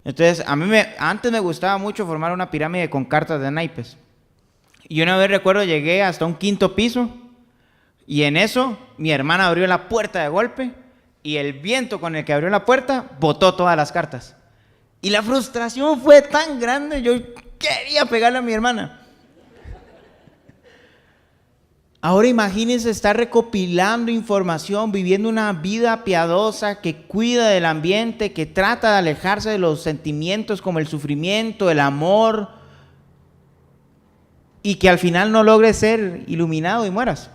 Entonces, antes me gustaba mucho formar una pirámide con cartas de naipes. Y una vez recuerdo, llegué hasta un 5.º piso y en eso mi hermana abrió la puerta de golpe y el viento con el que abrió la puerta botó todas las cartas. Y la frustración fue tan grande, yo quería pegarle a mi hermana. Ahora imagínense estar recopilando información, viviendo una vida piadosa que cuida del ambiente, que trata de alejarse de los sentimientos como el sufrimiento, el amor, y que al final no logres ser iluminado y mueras.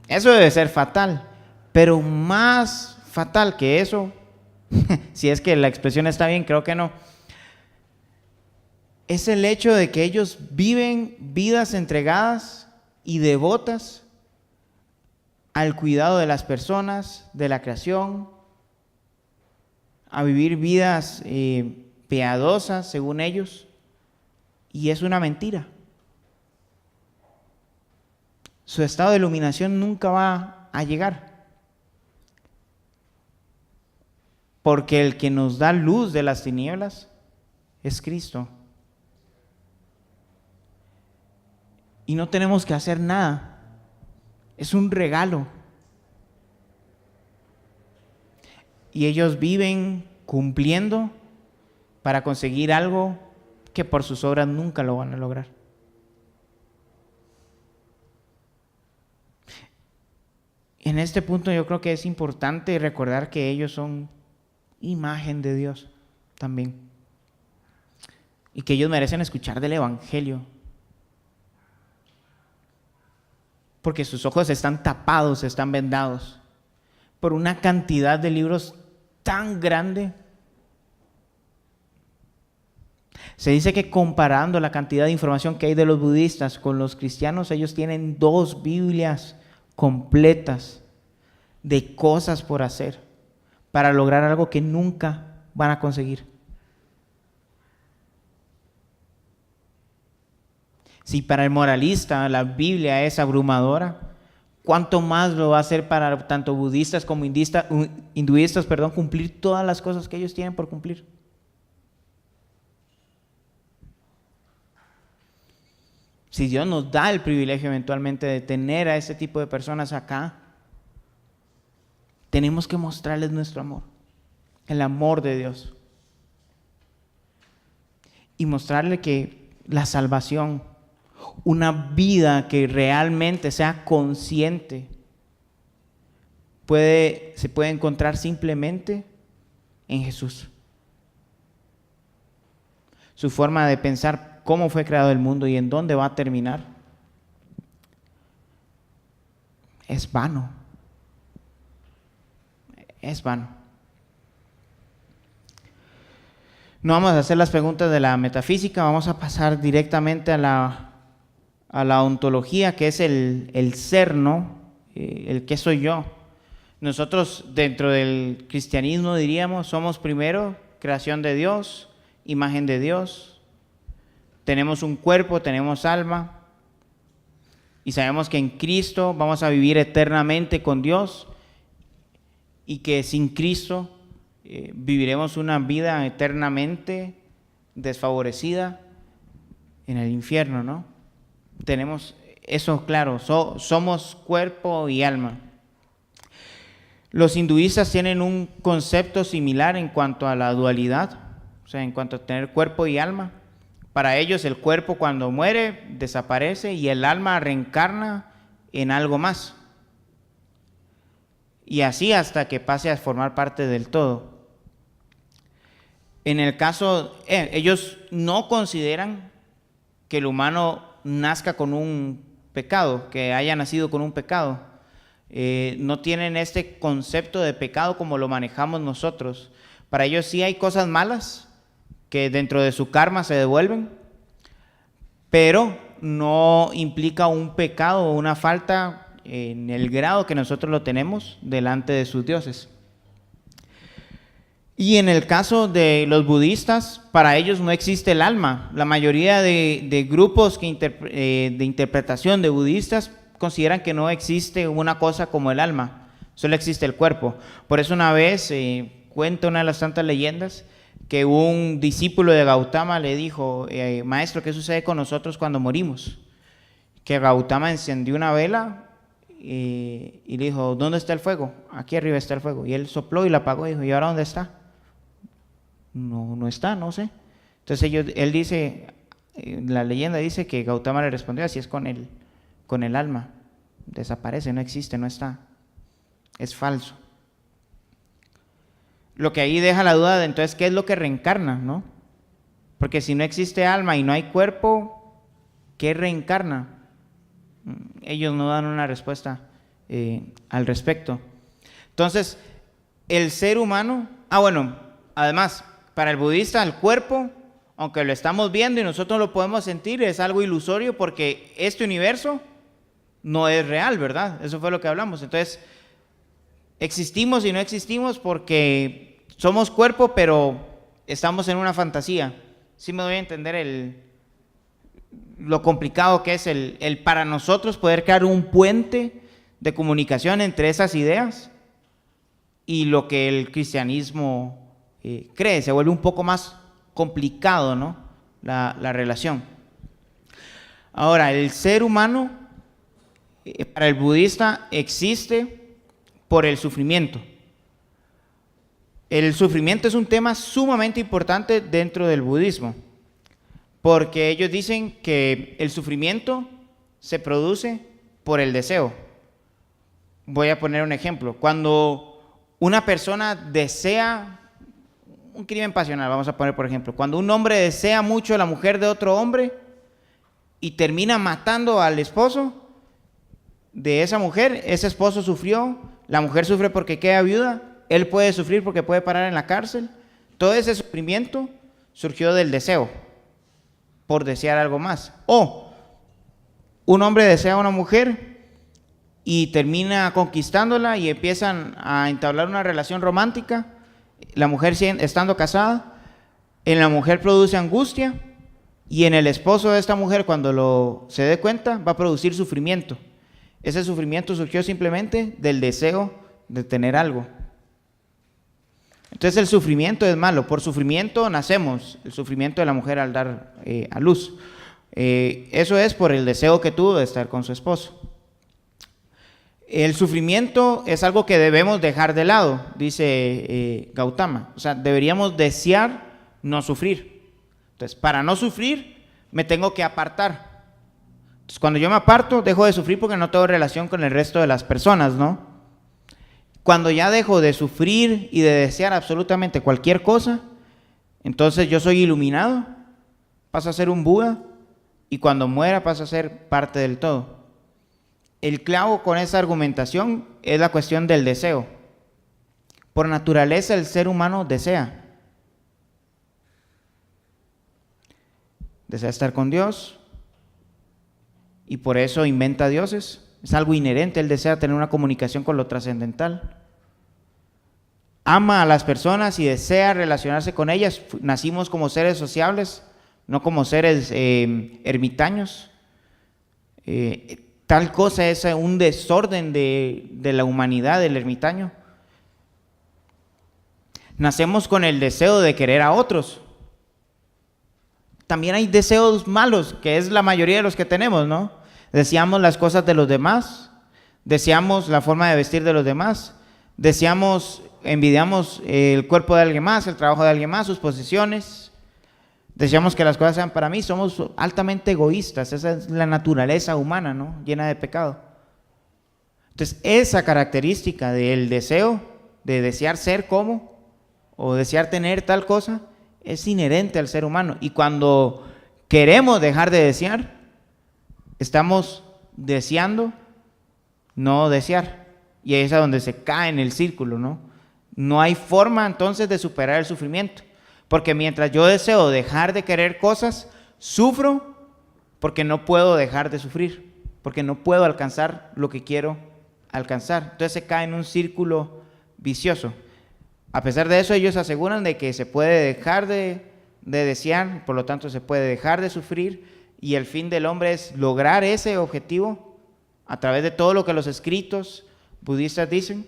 Eso debe ser fatal, pero más fatal que eso, si es que la expresión está bien, creo que no, es el hecho de que ellos viven vidas entregadas y devotas al cuidado de las personas, de la creación, a vivir vidas piadosas según ellos, y es una mentira. Su estado de iluminación nunca va a llegar, porque el que nos da luz de las tinieblas es Cristo. Y no tenemos que hacer nada, es un regalo. Y ellos viven cumpliendo para conseguir algo que por sus obras nunca lo van a lograr. En este punto yo creo que es importante recordar que ellos son imagen de Dios también. Y que ellos merecen escuchar del Evangelio. Porque sus ojos están tapados, están vendados por una cantidad de libros tan grande. Se dice que comparando la cantidad de información que hay de los budistas con los cristianos, ellos tienen 2 Biblias completas de cosas por hacer para lograr algo que nunca van a conseguir. Si para el moralista la Biblia es abrumadora, ¿cuánto más lo va a hacer para tanto budistas como hinduistas, cumplir todas las cosas que ellos tienen por cumplir? Si Dios nos da el privilegio eventualmente de tener a ese tipo de personas acá, tenemos que mostrarles nuestro amor, el amor de Dios, y mostrarle que la salvación Una vida que realmente sea consciente se puede encontrar simplemente en Jesús. Su forma de pensar cómo fue creado el mundo y en dónde va a terminar es vano. Es vano. No vamos a hacer las preguntas de la metafísica, vamos a pasar directamente a la ontología, que es el ser, ¿no? El qué soy yo. Nosotros dentro del cristianismo diríamos, somos primero creación de Dios, imagen de Dios, tenemos un cuerpo, tenemos alma, y sabemos que en Cristo vamos a vivir eternamente con Dios, y que sin Cristo viviremos una vida eternamente desfavorecida en el infierno, ¿no? Tenemos eso claro, somos cuerpo y alma. Los hinduistas tienen un concepto similar en cuanto a la dualidad, o sea, en cuanto a tener cuerpo y alma. Para ellos el cuerpo cuando muere desaparece y el alma reencarna en algo más. Y así hasta que pase a formar parte del todo. En el caso, ellos no consideran que el humano nazca con un pecado, que haya nacido con un pecado. No tienen este concepto de pecado como lo manejamos nosotros. Para ellos sí hay cosas malas que dentro de su karma se devuelven, pero no implica un pecado o una falta en el grado que nosotros lo tenemos delante de sus dioses. Y en el caso de los budistas, para ellos no existe el alma. La mayoría de grupos de interpretación de budistas consideran que no existe una cosa como el alma, solo existe el cuerpo. Por eso una vez, cuenta una de las tantas leyendas, que un discípulo de Gautama le dijo, maestro, ¿qué sucede con nosotros cuando morimos? Que Gautama encendió una vela y le dijo, ¿dónde está el fuego? Aquí arriba está el fuego. Y él sopló y la apagó y dijo, ¿y ahora dónde está? No está, no sé. Entonces él dice, la leyenda dice que Gautama le respondió, así es con el alma, desaparece, no existe, no está, es falso. Lo que ahí deja la duda de entonces qué es lo que reencarna, ¿no? Porque si no existe alma y no hay cuerpo, ¿qué reencarna? Ellos no dan una respuesta al respecto. Entonces, el ser humano, además, para el budista el cuerpo, aunque lo estamos viendo y nosotros lo podemos sentir, es algo ilusorio porque este universo no es real, ¿verdad? Eso fue lo que hablamos. Entonces, existimos y no existimos porque somos cuerpo, pero estamos en una fantasía. Sí me doy a entender lo complicado que es el para nosotros poder crear un puente de comunicación entre esas ideas y lo que el cristianismo cree. Se vuelve un poco más complicado, ¿no? La relación. Ahora, el ser humano para el budista existe por el sufrimiento. El sufrimiento es un tema sumamente importante dentro del budismo, porque ellos dicen que el sufrimiento se produce por el deseo. Voy a poner un ejemplo. Cuando una persona desea un crimen pasional, vamos a poner por ejemplo, cuando un hombre desea mucho a la mujer de otro hombre y termina matando al esposo de esa mujer, ese esposo sufrió, la mujer sufre porque queda viuda, él puede sufrir porque puede parar en la cárcel. Todo ese sufrimiento surgió del deseo, por desear algo más. O un hombre desea a una mujer y termina conquistándola y empiezan a entablar una relación romántica. La mujer estando casada, en la mujer produce angustia y en el esposo de esta mujer, cuando se dé cuenta, va a producir sufrimiento. Ese sufrimiento surgió simplemente del deseo de tener algo. Entonces el sufrimiento es malo. Por sufrimiento nacemos, el sufrimiento de la mujer al dar a luz. Eso es por el deseo que tuvo de estar con su esposo. El sufrimiento es algo que debemos dejar de lado, dice Gautama. O sea, deberíamos desear no sufrir. Entonces, para no sufrir, me tengo que apartar. Entonces, cuando yo me aparto, dejo de sufrir porque no tengo relación con el resto de las personas, ¿no? Cuando ya dejo de sufrir y de desear absolutamente cualquier cosa, entonces yo soy iluminado, paso a ser un Buda, y cuando muera paso a ser parte del todo. El clavo con esa argumentación es la cuestión del deseo. Por naturaleza el ser humano desea. Desea estar con Dios y por eso inventa dioses. Es algo inherente, él desea tener una comunicación con lo trascendental. Ama a las personas y desea relacionarse con ellas. Nacimos como seres sociables, no como seres ermitaños. Tal cosa es un desorden de la humanidad, del ermitaño. Nacemos con el deseo de querer a otros. También hay deseos malos, que es la mayoría de los que tenemos, ¿no? Deseamos las cosas de los demás, deseamos la forma de vestir de los demás, envidiamos el cuerpo de alguien más, el trabajo de alguien más, sus posesiones. Deseamos que las cosas sean para mí, somos altamente egoístas, esa es la naturaleza humana, ¿no? Llena de pecado. Entonces, esa característica del deseo, de desear ser como, o desear tener tal cosa, es inherente al ser humano. Y cuando queremos dejar de desear, estamos deseando no desear. Y ahí es a donde se cae en el círculo, ¿no? No hay forma entonces de superar el sufrimiento. Porque mientras yo deseo dejar de querer cosas, sufro porque no puedo dejar de sufrir, porque no puedo alcanzar lo que quiero alcanzar. Entonces se cae en un círculo vicioso. A pesar de eso, ellos aseguran de que se puede dejar de desear, por lo tanto se puede dejar de sufrir, y el fin del hombre es lograr ese objetivo a través de todo lo que los escritos budistas dicen,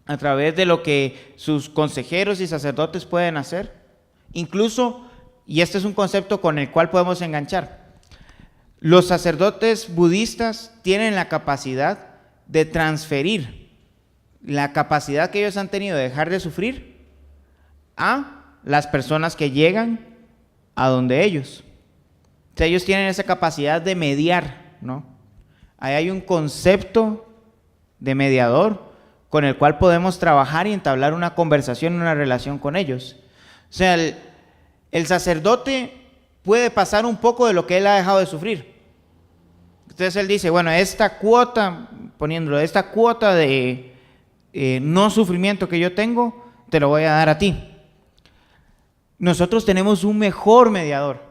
a través de lo que sus consejeros y sacerdotes pueden hacer. Incluso, y este es un concepto con el cual podemos enganchar, los sacerdotes budistas tienen la capacidad de transferir la capacidad que ellos han tenido de dejar de sufrir a las personas que llegan a donde ellos. O sea, ellos tienen esa capacidad de mediar, ¿no? Ahí hay un concepto de mediador con el cual podemos trabajar y entablar una conversación, una relación con ellos. O sea, el sacerdote puede pasar un poco de lo que él ha dejado de sufrir. Entonces él dice, bueno, esta cuota, poniéndolo, esta cuota de no sufrimiento que yo tengo, te lo voy a dar a ti. Nosotros tenemos un mejor mediador,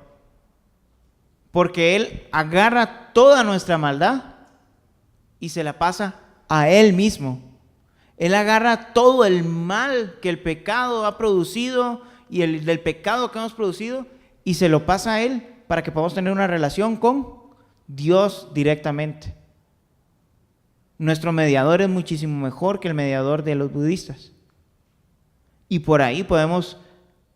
porque él agarra toda nuestra maldad y se la pasa a él mismo. Él agarra todo el mal que el pecado ha producido y el del pecado que hemos producido y se lo pasa a él para que podamos tener una relación con Dios directamente. Nuestro mediador es muchísimo mejor que el mediador de los budistas. Y por ahí podemos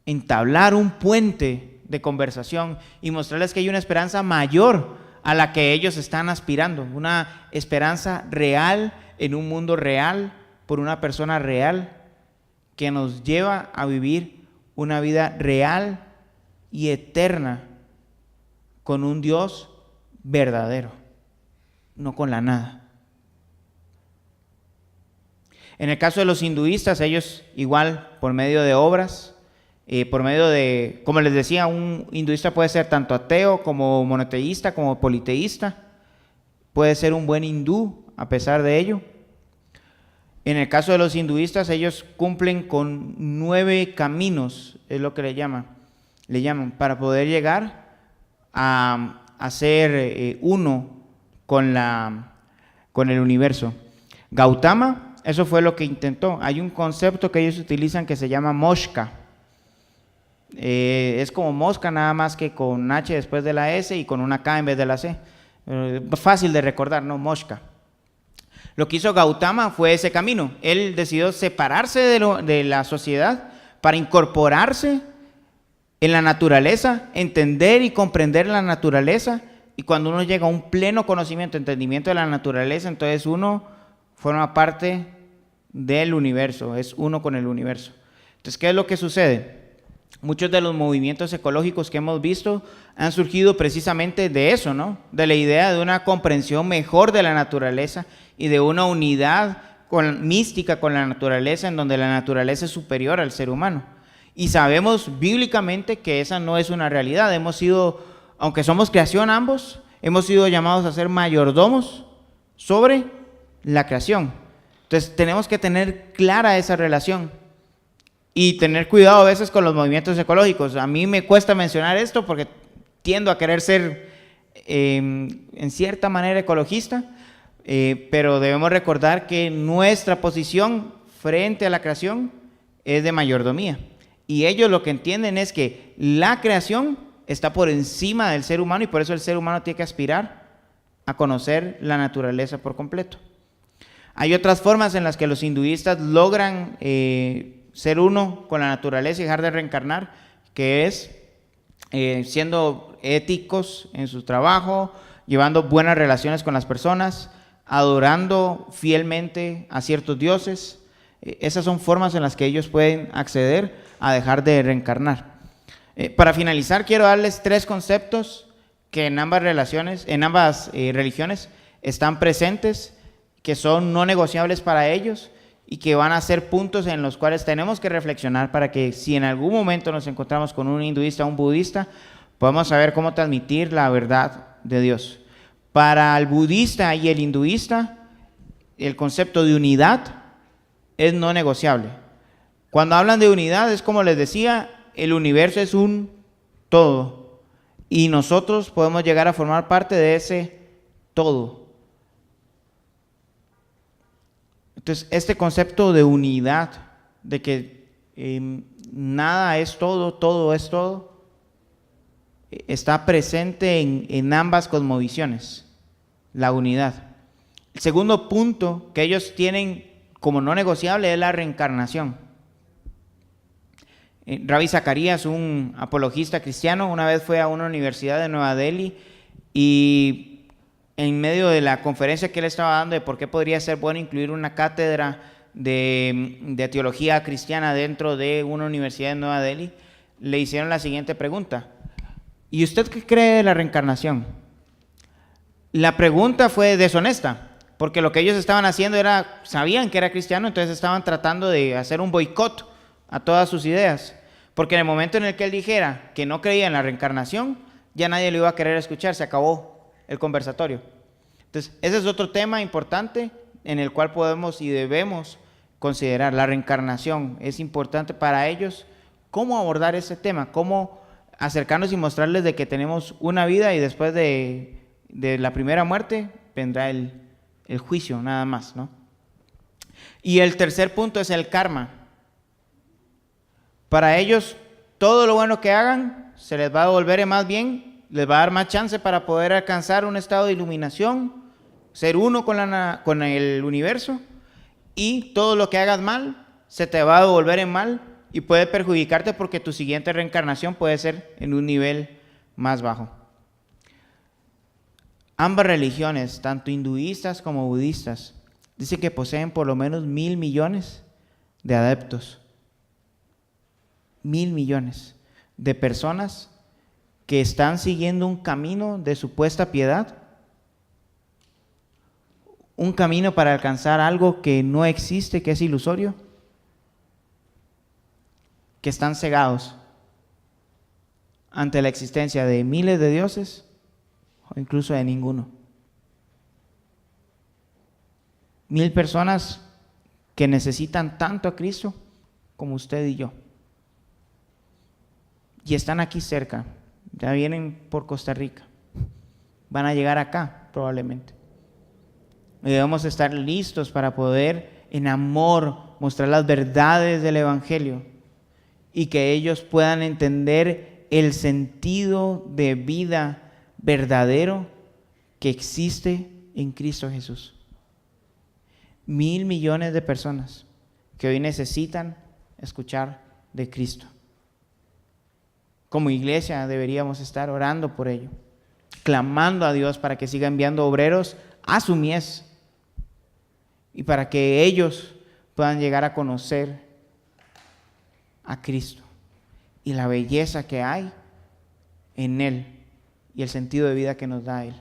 entablar un puente de conversación y mostrarles que hay una esperanza mayor a la que ellos están aspirando, una esperanza real en un mundo real, por una persona real, que nos lleva a vivir una vida real y eterna con un Dios verdadero, no con la nada. En el caso de los hinduistas, ellos igual por medio de obras, por medio de, como les decía, un hinduista puede ser tanto ateo como monoteísta, como politeísta, puede ser un buen hindú a pesar de ello. En el caso de los hinduistas, ellos cumplen con 9 caminos, es lo que le llaman, para poder llegar a ser uno con el universo. Gautama, eso fue lo que intentó. Hay un concepto que ellos utilizan que se llama moshka. Es como mosca, nada más que con H después de la S y con una K en vez de la C. Fácil de recordar, ¿no? Moshka. Lo que hizo Gautama fue ese camino. Él decidió separarse de la sociedad para incorporarse en la naturaleza, entender y comprender la naturaleza. Y cuando uno llega a un pleno conocimiento, entendimiento de la naturaleza, entonces uno forma parte del universo, es uno con el universo. Entonces, ¿qué es lo que sucede? muchos de los movimientos ecológicos que hemos visto han surgido precisamente de eso, ¿no? De la idea de una comprensión mejor de la naturaleza y de una unidad mística con la naturaleza, en donde la naturaleza es superior al ser humano. Y sabemos bíblicamente que esa no es una realidad. Hemos sido, aunque somos creación ambos, hemos sido llamados a ser mayordomos sobre la creación. Entonces tenemos que tener clara esa relación y tener cuidado a veces con los movimientos ecológicos. A mí me cuesta mencionar esto porque tiendo a querer ser en cierta manera ecologista, pero debemos recordar que nuestra posición frente a la creación es de mayordomía. Y ellos lo que entienden es que la creación está por encima del ser humano y por eso el ser humano tiene que aspirar a conocer la naturaleza por completo. Hay otras formas en las que los hinduistas logran ser uno con la naturaleza y dejar de reencarnar, que es siendo éticos en su trabajo, llevando buenas relaciones con las personas, adorando fielmente a ciertos dioses. Esas son formas en las que ellos pueden acceder a dejar de reencarnar. Para finalizar, quiero darles 3 conceptos que en ambas religiones están presentes, que son no negociables para ellos y que van a ser puntos en los cuales tenemos que reflexionar para que si en algún momento nos encontramos con un hinduista o un budista, podamos saber cómo transmitir la verdad de Dios. Para el budista y el hinduista, el concepto de unidad es no negociable. Cuando hablan de unidad, es como les decía, el universo es un todo y nosotros podemos llegar a formar parte de ese todo. Entonces, este concepto de unidad, de que nada es todo, todo es todo, está presente en ambas cosmovisiones, la unidad. El segundo punto que ellos tienen como no negociable es la reencarnación. Rabbi Zacarías, un apologista cristiano, una vez fue a una universidad de Nueva Delhi y en medio de la conferencia que él estaba dando de por qué podría ser bueno incluir una cátedra de teología cristiana dentro de una universidad de Nueva Delhi, le hicieron la siguiente pregunta: ¿y usted qué cree de la reencarnación? La pregunta fue deshonesta, porque lo que ellos estaban haciendo era, sabían que era cristiano, entonces estaban tratando de hacer un boicot a todas sus ideas, porque en el momento en el que él dijera que no creía en la reencarnación, ya nadie lo iba a querer escuchar, se acabó el conversatorio. Entonces, ese es otro tema importante en el cual podemos y debemos considerar la reencarnación. Es importante para ellos cómo abordar ese tema, cómo acercarnos y mostrarles de que tenemos una vida y después de la primera muerte vendrá el juicio, nada más, ¿no? Y el tercer punto es el karma. Para ellos, todo lo bueno que hagan se les va a devolver en más bien, les va a dar más chance para poder alcanzar un estado de iluminación, ser uno con el universo, y todo lo que hagas mal se te va a devolver en mal y puede perjudicarte porque tu siguiente reencarnación puede ser en un nivel más bajo. Ambas religiones, tanto hinduistas como budistas, dicen que poseen por lo menos 1.000 millones de adeptos. 1.000 millones de personas que están siguiendo un camino de supuesta piedad, un camino para alcanzar algo que no existe, que es ilusorio, que están cegados ante la existencia de miles de dioses o incluso de ninguno. 1.000 personas que necesitan tanto a Cristo como usted y yo. Y están aquí cerca, ya vienen por Costa Rica, van a llegar acá probablemente. Y debemos estar listos para poder en amor mostrar las verdades del Evangelio y que ellos puedan entender el sentido de vida verdadero que existe en Cristo Jesús. 1.000 millones de personas que hoy necesitan escuchar de Cristo. Como iglesia deberíamos estar orando por ello, clamando a Dios para que siga enviando obreros a su mies y para que ellos puedan llegar a conocer a Cristo. y la belleza que hay en Él y el sentido de vida que nos da Él.